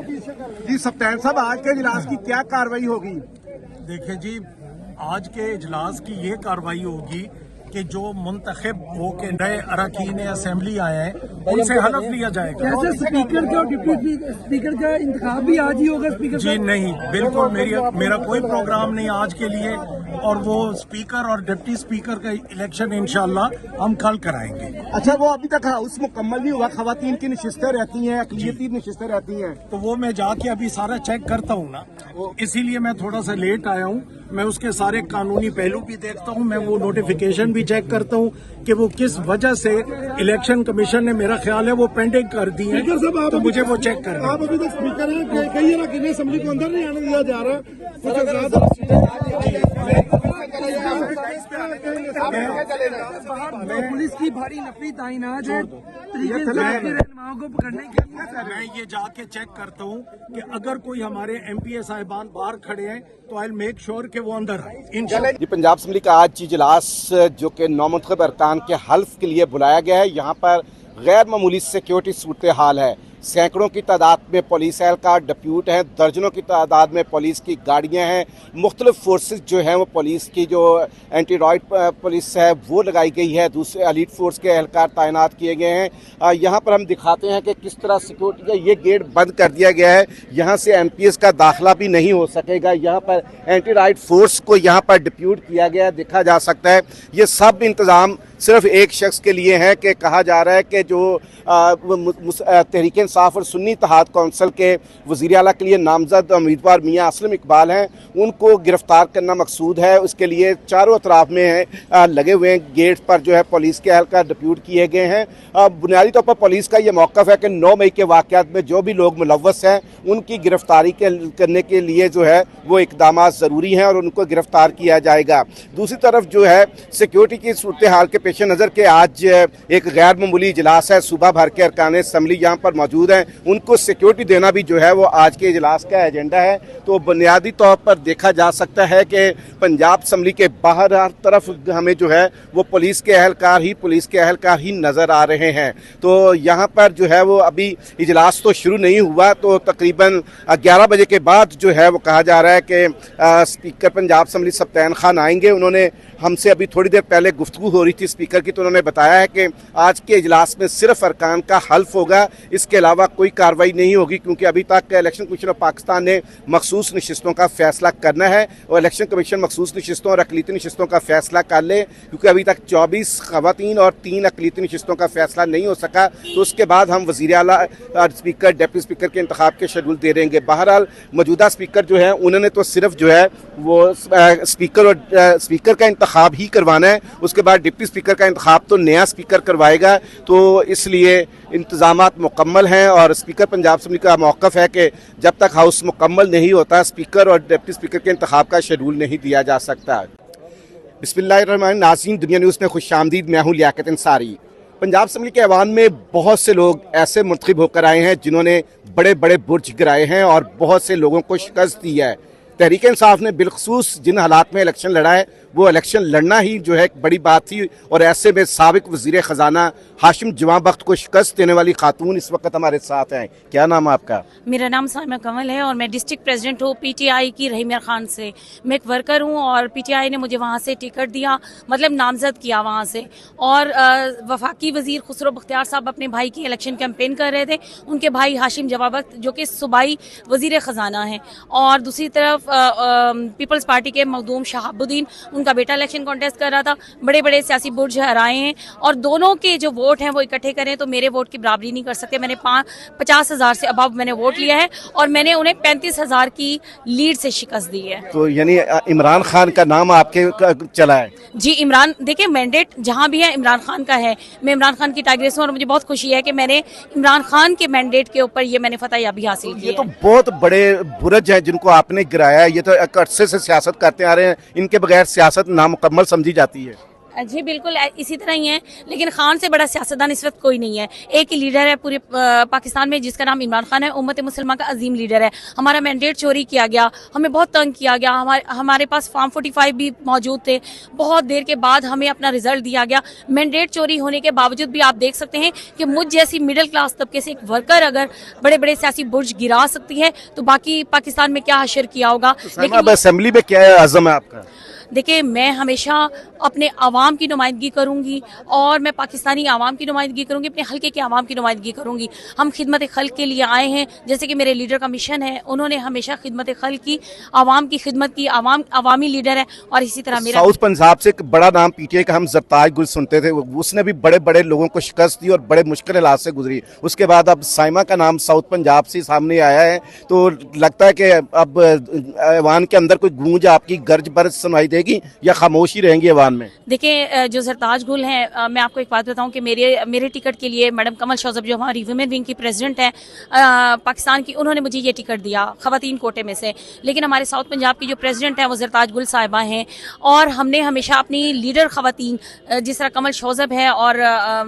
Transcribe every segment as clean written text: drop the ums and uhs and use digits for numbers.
जी सप्तान साहब, आज के इजलास की क्या कार्रवाई होगी? देखिए जी, आज के इजलास की ये कार्रवाई होगी कि जो मुंतखब होके नए अरकान असेंबली आए हैं उनसे हलफ लिया जाएगा। कैसे स्पीकर के और डिप्टी स्पीकर का इंतखाब भी आज ही होगा? स्पीकर जी नहीं, बिल्कुल मेरा कोई प्रोग्राम नहीं आज के लिए, और वो स्पीकर और डिप्टी स्पीकर का इलेक्शन इंशाल्लाह हम कल कराएंगे। अच्छा, वो अभी तक हाउस मुकम्मल नहीं हुआ, खवातीन की नशिस्तें रहती हैं, अक़लियती नशिस्तें रहती हैं, तो वो मैं जाके अभी सारा चेक करता हूँ ना, इसीलिए मैं थोड़ा सा लेट आया हूँ। मैं उसके सारे कानूनी पहलू भी देखता हूँ, मैं वो नोटिफिकेशन भी चेक करता हूँ कि वो किस वजह से इलेक्शन कमीशन ने, मेरा ख्याल है वो पेंडिंग कर दी है, तो मुझे वो चेक करना है। आप अभी तक स्पीकर हैं, कई अरकान असेंबली को अंदर नहीं आने दिया जा रहा, पुलिस की भारी नफरी ताइनात है रहनुमाओं को पकड़ने के लिए। मैं ये जाके चेक करता हूँ कि अगर कोई हमारे MPA साहिबान बाहर खड़े हैं तो आई मेक श्योर कि वो अंदर आए इंशाल्लाह। जी, पंजाब असम्बली का आज इजलास जो कि नौमुंतखब अरकान के हल्फ के लिए बुलाया गया है, यहाँ पर गैर मामूली सिक्योरिटी सूरत हाल है। सैकड़ों की तादाद में पुलिस एहलकार डिप्यूट हैं, दर्जनों की तादाद में पुलिस की गाड़ियां हैं, मुख्तलिफ फोर्सेस जो हैं वो पुलिस की जो एंटी रॉयड पुलिस है वो लगाई गई है, दूसरे एलीट फोर्स के एहलकार तैनात किए गए हैं। यहाँ पर हम दिखाते हैं कि किस तरह सिक्योरिटी का ये गेट बंद कर दिया गया है, यहाँ से MPs का दाखिला भी नहीं हो सकेगा। यहाँ पर एंटी रॉयड फोर्स को यहाँ पर डिप्यूट किया गया है, देखा जा सकता है। ये सब इंतज़ाम सिर्फ एक शख्स के लिए है कि कहा जा रहा है कि जो तहरीक इंसाफ और सुन्नी इत्तेहाद कौंसिल के वज़ीर आला के लिए नामजद उम्मीदवार मियाँ असलम इकबाल हैं, उनको गिरफ्तार करना मकसूद है। उसके लिए चारों अतराफ में लगे हुए गेट पर जो है पुलिस के एहलकार डिप्यूट किए गए हैं। बुनियादी तौर पर पुलिस का ये मौक़िफ़ है कि 9 मई के वाक़यात में जो भी लोग मुलव्वस हैं उनकी गिरफ्तारी करने के लिए जो है वो इक़दाम ज़रूरी हैं और उनको गिरफ्तार किया जाएगा। दूसरी तरफ जो है सिक्योरिटी की सूरत हाल के पेश नज़र के आज एक गैर मामूली इजलास है, सूबा भर के अरकान असम्बली यहाँ पर मौजूद हैं, उनको सिक्योरिटी देना भी जो है वो आज के इजलास का एजेंडा है। तो बुनियादी तौर पर देखा जा सकता है कि पंजाब असम्बली के बाहर हर तरफ हमें जो है वो पुलिस के एहलकार ही नज़र आ रहे हैं। तो यहाँ पर जो है वो अभी इजलास तो शुरू नहीं हुआ, तो तकरीबन 11 बजे के बाद जो है वो कहा जा रहा है कि स्पीकर पंजाब असम्बली सप्तान खान आएंगे। उन्होंने हमसे अभी थोड़ी देर पहले गुफ्तगू हो रही थी स्पीकर की, तो उन्होंने बताया है कि आज के इजलास में सिर्फ अरकान का हल्फ होगा, इसके अलावा कोई कार्रवाई नहीं होगी, क्योंकि अभी तक इलेक्शन कमीशन ऑफ पाकिस्तान ने मखसूस नशिस्तों का फैसला करना है और इलेक्शन कमीशन मखसूस नशिस्तों और अक़लियती नशिस्तों का फैसला कर ले, क्योंकि अभी तक 24 खवातीन और 3 अक़लियती नशिस्तों का फैसला नहीं हो सका। तो उसके बाद हम वज़ीर आला, स्पीकर, डिप्टी स्पीकर के इंतखाब के शेड्यूल दे देंगे। बहरहाल मौजूदा स्पीकर जो है उन्होंने तो सिर्फ जो है वो स्पीकर का इंतखाब ही करवाना है, उसके बाद डिप्टी स्पीकर का इंतखाब तो नया स्पीकर करवाएगा। तो इसलिए इंतजामात मुकम्मल हैं और स्पीकर पंजाब असम्बली का मौक़िफ़ है कि जब तक हाउस मुकम्मल नहीं होता स्पीकर और डिप्टी स्पीकर के इंतखाब का शेड्यूल नहीं दिया जा सकता। बिस्मिल्लाहिर्रहमानिर्रहीम। नाज़रीन, दुनिया न्यूज़ में खुशामदीद। मैं हूँ लियाकत अंसारी। पंजाब असम्बली के ऐवान में बहुत से लोग ऐसे मुंतखब होकर आए हैं जिन्होंने बड़े बड़े बुर्ज गिराए हैं और बहुत से लोगों को शिकस्त दी है। तहरीक इंसाफ ने बिलखसूस जिन हालात में इलेक्शन लड़ा है वो इलेक्शन लड़ना ही जो है एक बड़ी बात थी, और ऐसे में साबिक वज़ीर ख़जाना हाशिम जवाबख्त को शिकस्त देने वाली खातून इस वक्त हमारे साथ हैं। क्या नाम है आपका? मेरा नाम साइमा कमल है और मैं डिस्ट्रिक्ट प्रेसिडेंट हूँ PTI की रहीमिया खान से। मैं एक वर्कर हूँ और PTI ने मुझे वहाँ से टिकट दिया, मतलब नामजद किया वहाँ से। और वफाकी वज़ीर खुसरो बख्तियार साहब अपने भाई की इलेक्शन कैंपेन कर रहे थे, उनके भाई हाशिम जवाबख्त जो कि सूबाई वज़ीर ख़जाना हैं, और दूसरी तरफ पीपल्स पार्टी के मखदूम शहाबुद्दीन, उनका बेटा इलेक्शन कॉन्टेस्ट कर रहा था। बड़े बड़े सियासी बुर्ज हराए हैं और दोनों के जो वोट हैं वो इकट्ठे करें तो मेरे वोट की बराबरी नहीं कर सकते। मैंने 50,000 से अबव मैंने वोट लिया है और मैंने उन्हें 35,000 की लीड से शिकस्त दी है। तो यानी इमरान खान का नाम आपके चला है? जी, इमरान, देखिए मैंडेट जहाँ भी है इमरान खान का है। मैं इमरान खान की टारगेट हूँ और मुझे बहुत खुशी है कि मैंने इमरान खान के मैंडेट के ऊपर ये मैंने फतह याबी हासिल की है। ये तो बहुत बड़े बुर्ज हैं जिनको आपने गिराया है। ये तो अरसे से सियासत करते आ रहे हैं, इनके बगैर सियासत नामुकम्मल समझी जाती है। जी बिल्कुल इसी तरह ही है, लेकिन खान से बड़ा सियासतदान इस वक्त कोई नहीं है। एक ही लीडर है पूरे पाकिस्तान में जिसका नाम इमरान खान है, उम्मत मुसलमान का अजीम लीडर है। हमारा मैंडेट चोरी किया गया, हमें बहुत तंग किया गया, हमारे पास फॉर्म 45 भी मौजूद थे। बहुत देर के बाद हमें अपना रिजल्ट दिया गया। मैंडेट चोरी होने के बावजूद भी आप देख सकते हैं कि मुझ जैसी मिडिल क्लास तबके से एक वर्कर अगर बड़े बड़े सियासी बुर्ज गिरा सकती है तो बाकी पाकिस्तान में क्या हशर किया होगा। लेकिन असेंबली में क्या अज़म है आपका? देखिए, मैं हमेशा अपने आवाम की नुमाइंदगी करूंगी और मैं पाकिस्तानी आवाम की नुमाइंदगी करूंगी, अपने हल्के के आवाम की नुमाइंदगी करूंगी। हम खिदमत खल्क के लिए आए हैं, जैसे कि मेरे लीडर का मिशन है, उन्होंने हमेशा खिदमत खल्क की, आवाम की खिदमत की, आवामी लीडर है। और इसी तरह मेरा साउथ पंजाब से एक बड़ा नाम पीटीआई का हम जरताज गुल सुनते थे, उसने भी बड़े बड़े लोगों को शिकस्त दी और बड़े मुश्किल हालात से गुजरी। उसके बाद अब साइमा का नाम साउथ पंजाब से सामने आया है, तो लगता है कि अब ऐवान के अंदर कोई गूंज आपकी गर्ज बर्ज सुनाई देगी या खामोशी रहेंगी ऐवान में? देखिए, जो जरताज गुल हैं, मैं आपको एक बात बताऊं कि मेरे टिकट के लिए मैडम कमल शौजब जो हमारी वुमेन विंग की प्रेसिडेंट है पाकिस्तान की, उन्होंने मुझे ये टिकट दिया खवातीन कोटे में से। लेकिन हमारे साउथ पंजाब की जो प्रेसिडेंट है वो जरताज गुल साहिबा हैं, और हमने हमेशा अपनी लीडर खवातीन जिस तरह कमल शौजब है और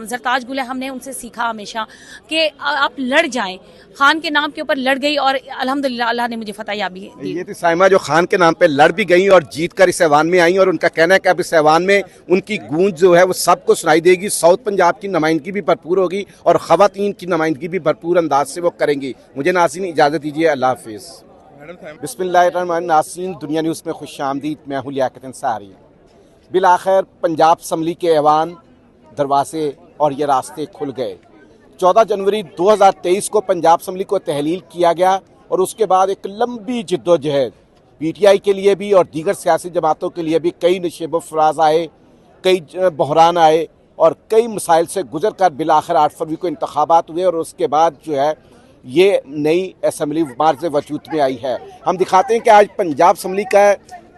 जरताज गुल है, हमने उनसे सीखा हमेशा कि आप लड़ जाएं। खान के नाम के ऊपर लड़ गई और अल्हम्दुलिल्लाह अल्लाह ने मुझे फतह दी। ये थी साइमा जो खान के नाम पे लड़ भी गई और जीत कर इस ऐवान में आई, और उनका कहना है कि अब इस ऐवान में उनकी गूंज जो है वो सबको सुनाई देगी। साउथ पंजाब की नुमाइंदगी भी भरपूर होगी और खवातीन की नुमाइंदगी भी भरपूर अंदाज से वो करेंगी। मुझे नाज़रीन इजाज़त दीजिए, अल्लाह हाफिज़। बिस्मिल्लाहिर्रहमानिर्रहीम। नाज़रीन, दुनिया न्यूज़ में खुशामदीद। मैं हूं लियाकत अंसारी। बिलाखिर पंजाब असम्बली के ऐवान दरवाजे और ये रास्ते खुल गए। 14 जनवरी 2023 को पंजाब असम्बली को तहलील किया गया और उसके बाद एक लंबी जिद्दोजहद पीटीआई के लिए भी और दीगर सियासी जमातों के लिए भी कई नशेब फराज आए, कई बहरान आए और कई मसाइल से गुजर कर बिलाखिर 8 फरवरी को इंतखाबात हुए और उसके बाद जो है ये नई असम्बली मार्ज़ वजूद में आई है। हम दिखाते हैं कि आज पंजाब असम्बली का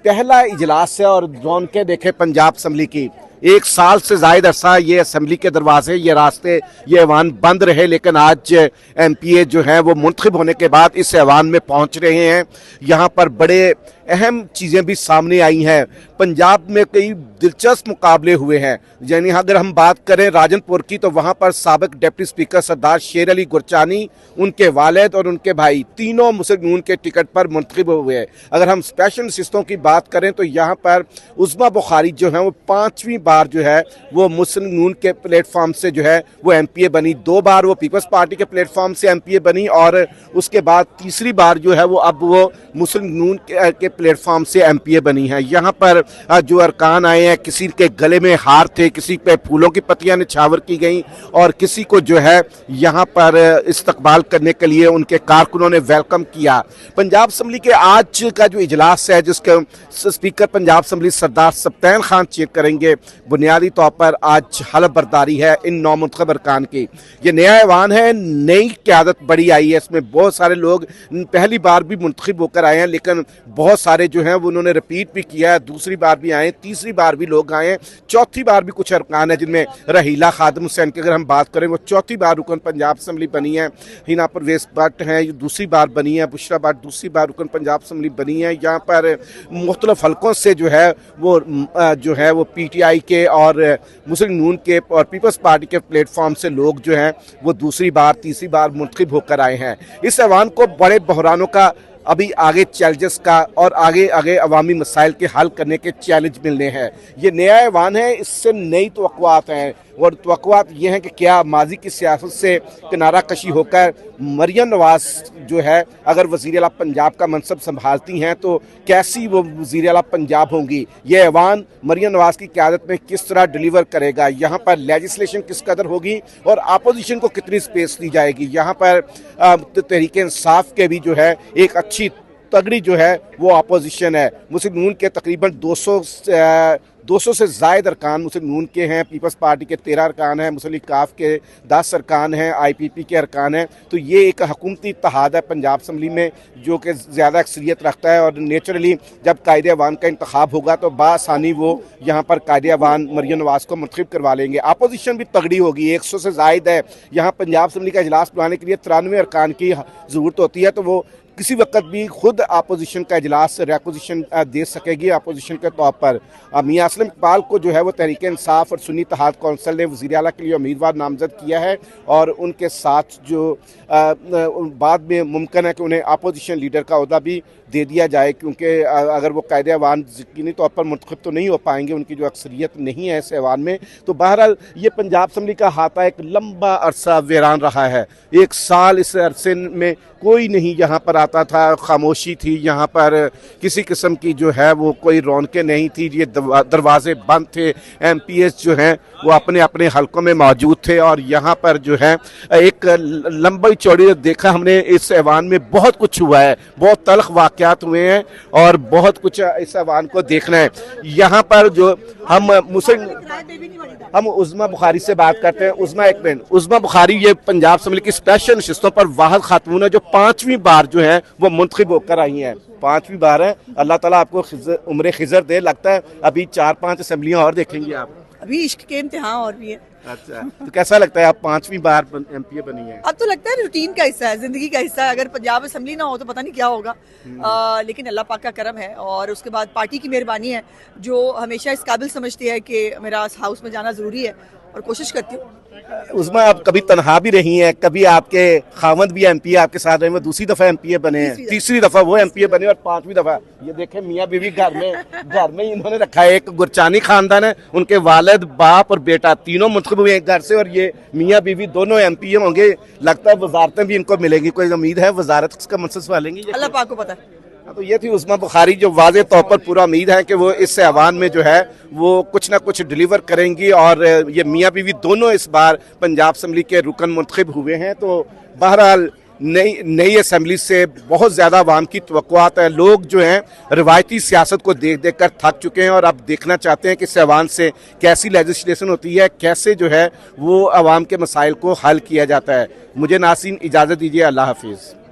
पहला इजलास है और रौनकें देखें पंजाब असम्बली की। 1 साल से ज़ायद अरसा ये असम्बली के दरवाजे, ये रास्ते, ये ऐवान बंद रहे, लेकिन आज MPA जो हैं वो मुंतखब होने के बाद इस ऐवान में पहुंच रहे हैं। यहाँ पर बड़े अहम चीज़ें भी सामने आई हैं। पंजाब में कई दिलचस्प मुकाबले हुए हैं, यानी अगर हम बात करें राजनपुर की तो वहाँ पर साबिक डिप्टी स्पीकर सरदार शेर अली गुरचानी, उनके वालिद और उनके भाई तीनों मुस्लिम नून के टिकट पर मुंतखब हुए हैं। अगर हम स्पेशल नशिस्तों की बात करें तो यहाँ पर उज़मा बुखारी जो है वो 5वीं बार जो है वो मुस्लिम नून के प्लेटफॉर्म से जो है वो MPA बनी। 2 बार वो पीपल्स पार्टी के प्लेटफॉर्म से MPA बनी और उसके बाद तीसरी बार जो है वो अब वो मुस्लिम नून के प्लेटफॉर्म से MPA बनी है। यहाँ पर जो अरकान आए हैं, किसी के गले में हार थे, किसी पे फूलों की पत्तियां निछावर की गई और किसी को जो है यहाँ पर इस्तकबाल करने के लिए उनके कारकुनों ने वेलकम किया। पंजाब असम्बली के आज का जो इजलास है जिसके स्पीकर पंजाब असम्बली सरदार सब्तैन खान चेयर करेंगे, बुनियादी तौर पर आज हलफ बर्दारी है इन नौमुंतखब अरकान की। ये नया ऐवान है, नई क़यादत बड़ी आई है, इसमें बहुत सारे लोग पहली बार भी मुंतखब होकर आए हैं, लेकिन बहुत सारे जो हैं वो उन्होंने रिपीट भी किया है, दूसरी बार भी आए, तीसरी बार भी लोग आए हैं, चौथी बार भी कुछ अरकान है जिनमें रहीला खादिम हुसैन की अगर हम बात करें वो चौथी बार रुकन पंजाब असम्बली बनी है। हिना परवेज भट्ट हैं, ये दूसरी बार बनी है, बुशरा भट्ट दूसरी बार रुकन पंजाब असम्बली बनी है। यहाँ पर मुख्तलिफ हल्कों से जो है वो PTI के और मुस्लिम नून के और पीपल्स पार्टी के प्लेटफॉर्म से लोग जो हैं वो दूसरी बार तीसरी बार मुंतखब होकर आए हैं। इस ऐवान को बड़े बहरानों का अभी आगे चैलेंजेस का और आगे अवामी मसाइल के हल करने के चैलेंज मिलने हैं। ये नया ऐवान है, इससे नई तवक्कुआत हैं और तवक्कुआत ये हैं कि क्या माजी की सियासत से किनारा कशी होकर मरियम नवाज जो है अगर वज़ीर आला पंजाब का मनसब संभालती हैं तो कैसी वो वज़ीर आला पंजाब होंगी। ये ऐवान मरियम नवाज की क़यादत में किस तरह डिलीवर करेगा, यहाँ पर लेजिस्लेशन किस कदर होगी और अपोजिशन को कितनी स्पेस दी जाएगी। यहाँ पर तहरीक इंसाफ के भी जो है एक अच्छी तगड़ी जो है वो अपोजिशन है। मुस्लिम नून के तकरीबन 200 से ज़ायद अरकान मुस्लिम नून के हैं, पीपल्स पार्टी के 13 अरकान हैं, मुस्लिम काफ के 10 अरकान हैं, IPP के अरकान हैं। तो ये एक हुकूमती इत्तेहाद है पंजाब असम्बली में जो कि ज़्यादा अक्सरियत रखता है और नेचुरली जब कायदे अवान का इंतखाब होगा तो बासानी वो यहाँ पर कायदे अवान मरियम नवाज को मुंतखब करवा लेंगे। अपोजिशन भी तगड़ी होगी, 100 से ज़ायद है। यहाँ पंजाब असम्बली का इजलास बुलाने के लिए 93 अरकान की ज़रूरत होती है, तो वो किसी वक्त भी खुद अपोजिशन का इजलास रिक्वेजिशन दे सकेगी अपोजिशन के तौर पर। मियां असलम इकबाल को जो है वो तहरीक इंसाफ और सुन्नी इत्तेहाद कौंसिल ने वज़ीर आला के लिए उम्मीदवार नामजद किया है और उनके साथ जो बाद में मुमकिन है कि उन्हें अपोजिशन लीडर का ओहदा भी दे दिया जाए, क्योंकि अगर वो कायदे अवान यकीनी तौर पर मुंतखब तो नहीं हो पाएंगे, उनकी जो अक्सरियत नहीं है इस ऐवान में। तो बहरहाल ये पंजाब असम्बली का हाथा एक लंबा अरसा वीरान रहा है। 1 साल इस अरसे में कोई नहीं यहाँ पर आता था, खामोशी थी यहाँ पर, किसी किस्म की जो है वो कोई रौनकें नहीं थी, ये दरवाजे बंद थे, MPs जो हैं वो अपने अपने हलकों में मौजूद थे और यहाँ पर जो है एक लंबी चौड़ी देखा हमने इस ऐवान में बहुत कुछ हुआ है, बहुत तल्ख वाक़यात हुए हैं और बहुत कुछ इस ऐवान को देखना है। यहाँ पर जो हम उज़मा बुखारी से बात करते हैं। उज़मा बुखारी ये पंजाब असम्बली की स्पेशल नशिस्तों पर वाहद खातून है जो 5वीं बार जो है वो मुंतखब होकर आई हैं। 5वीं बार है। अल्लाह ताला आपको उम्र खिज़र दे। लगता है अभी 4-5 असम्बलियाँ और देखेंगे आप। अभी इश्क के इम्तिहान और भी है। अच्छा, तो कैसा लगता है आप 5वीं बार MPA बनी है? अब तो लगता है रूटीन का हिस्सा है, जिंदगी का हिस्सा है। अगर पंजाब असम्बली ना हो तो पता नहीं क्या होगा। लेकिन अल्लाह पाक का करम है और उसके बाद पार्टी की मेहरबानी है जो हमेशा इस काबिल समझती है कि मेरा हाउस में जाना जरूरी है और कोशिश करती हूँ। उसमें आप कभी तनहा भी रही हैं, कभी आपके खावंद भी MPA आपके साथ रहे, वो दूसरी दफा MPA बने हैं, तीसरी दफा वो MPA बने और 5वीं दफा ये देखें मियाँ बीवी घर में इन्होंने रखा है। एक गुरचानी खानदान है, उनके वालिद बाप और बेटा तीनों मुंतखब हुए एक घर से और ये मियाँ बीवी दोनों MPA होंगे। लगता है वजारतें भी इनको मिलेंगी, कोई उम्मीद है वजारत का मनसब वालेंगी? अल्लाह पाक को पता है। तो ये थी उज़मा बुखारी जो वाज़े तौर पर पूरा उम्मीद है कि वो इस ऐवान में जो है वो कुछ ना कुछ डिलीवर करेंगी और ये मियाँ बीवी दोनों इस बार पंजाब असम्बली के रुकन मुंतखब हुए हैं। तो बहरहाल नई असम्बली से बहुत ज़्यादा अवाम की तवक्कुआत है। लोग जो हैं रिवायती सियासत को देख देख कर थक चुके हैं और अब देखना चाहते हैं कि इस ऐवान से कैसी लेजिस्लेशन होती है, कैसे जो है वो अवाम के मसाइल को हल किया जाता है। मुझे नासिन इजाज़त दीजिए, अल्लाह हाफिज़।